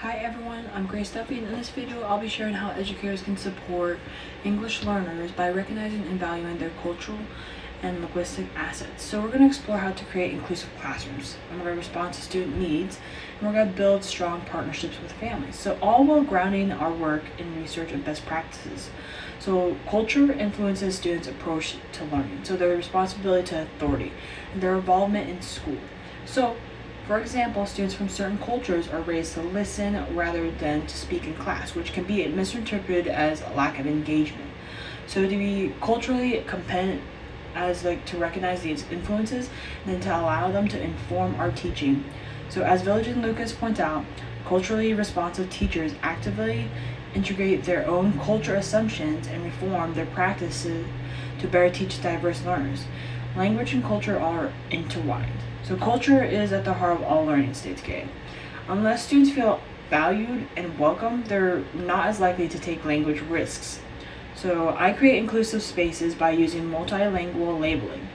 Hi everyone, I'm Grace Duffy, and in this video I'll be sharing how educators can support English learners by recognizing and valuing their cultural and linguistic assets. So we're going to explore how to create inclusive classrooms, and we're going to respond to student needs, and we're going to build strong partnerships with families. So all while grounding our work in research and best practices. So culture influences students' approach to learning, so their responsibility to authority, and their involvement in school. So for example, students from certain cultures are raised to listen rather than to speak in class, which can be misinterpreted as a lack of engagement. So to be culturally competent as to recognize these influences and then to allow them to inform our teaching. So as Village and Lucas point out, culturally responsive teachers actively integrate their own culture assumptions and reform their practices to better teach diverse learners. Language and culture are intertwined. So culture is at the heart of all learning, states Gay. Unless students feel valued and welcome, they're not as likely to take language risks. So I create inclusive spaces by using multilingual labeling,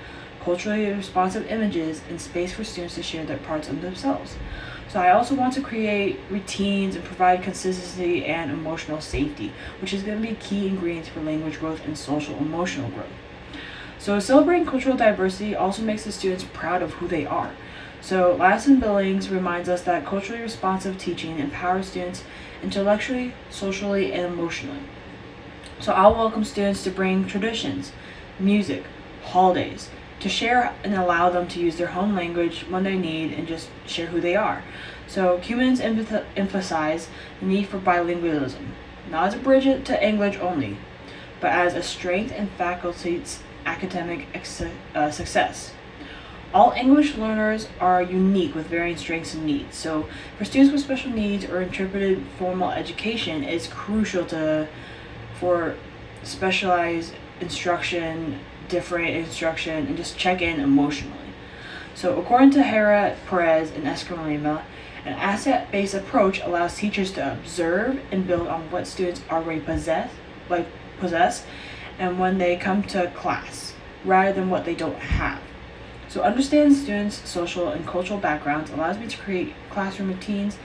culturally responsive images, and space for students to share their parts of themselves. So I also want to create routines and provide consistency and emotional safety, which is going to be key ingredients for language growth and social emotional growth. So celebrating cultural diversity also makes the students proud of who they are. So Lassen Billings reminds us that culturally responsive teaching empowers students intellectually, socially, and emotionally. So I'll welcome students to bring traditions, music, holidays, to share and allow them to use their home language when they need and just share who they are. So Cumans emphasize the need for bilingualism, not as a bridge to English only, but as a strength in faculty's academic success. All English learners are unique with varying strengths and needs. So for students with special needs or interpreted formal education, it's crucial for specialized instruction, different instruction, and just check in emotionally. So according to Hera, Perez, and Escamilla, an asset-based approach allows teachers to observe and build on what students already possess, and when they come to class, rather than what they don't have. So understanding students' social and cultural backgrounds allows me to create classroom routines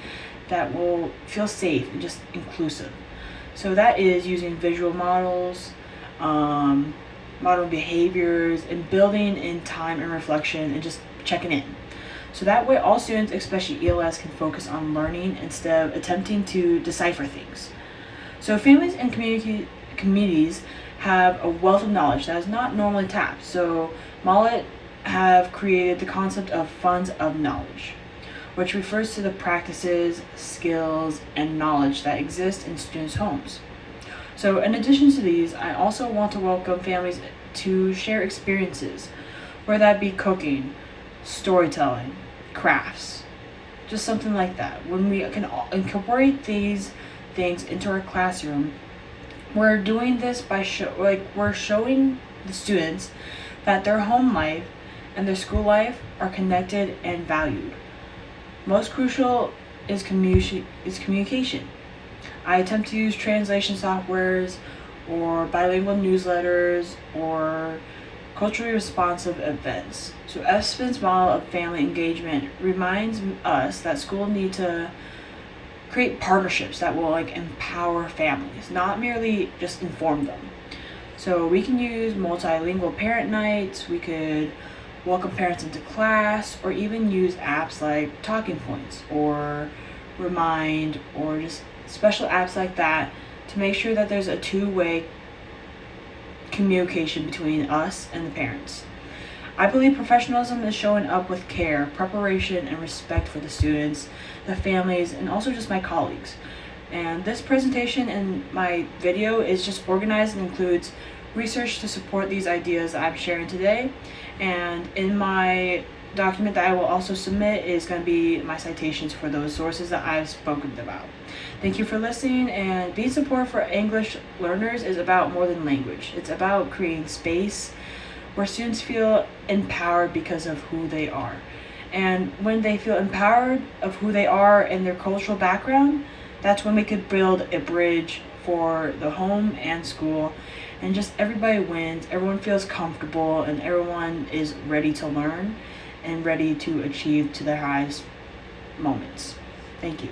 that will feel safe and just inclusive. So that is using visual models, model behaviors, and building in time and reflection and just checking in. So that way all students, especially ELS, can focus on learning instead of attempting to decipher things. So families and communities have a wealth of knowledge that is not normally tapped. So Mollett have created the concept of funds of knowledge, which refers to the practices, skills, and knowledge that exist in students' homes. So in addition to these, I also want to welcome families to share experiences, whether that be cooking, storytelling, crafts, just something like that. When we can incorporate these things into our classroom, we're doing this by we're showing the students that their home life and their school life are connected and valued. Most crucial is communication. I attempt to use translation softwares or bilingual newsletters or culturally responsive events. So Espin's model of family engagement reminds us that schools need to create partnerships that will empower families, not merely just inform them. So we can use multilingual parent nights, we could welcome parents into class, or even use apps like Talking Points or Remind, or just special apps like that to make sure that there's a two-way communication between us and the parents. I believe professionalism is showing up with care, preparation, and respect for the students, the families, and also just my colleagues. And this presentation and my video is just organized and includes research to support these ideas that I'm sharing today. And in my document that I will also submit is going to be my citations for those sources that I've spoken about. Thank you for listening, and being support for English learners is about more than language. It's about creating space where students feel empowered because of who they are. And when they feel empowered of who they are and their cultural background, that's when we could build a bridge for the home and school, and just everybody wins, everyone feels comfortable, and everyone is ready to learn and ready to achieve to their highest moments. Thank you.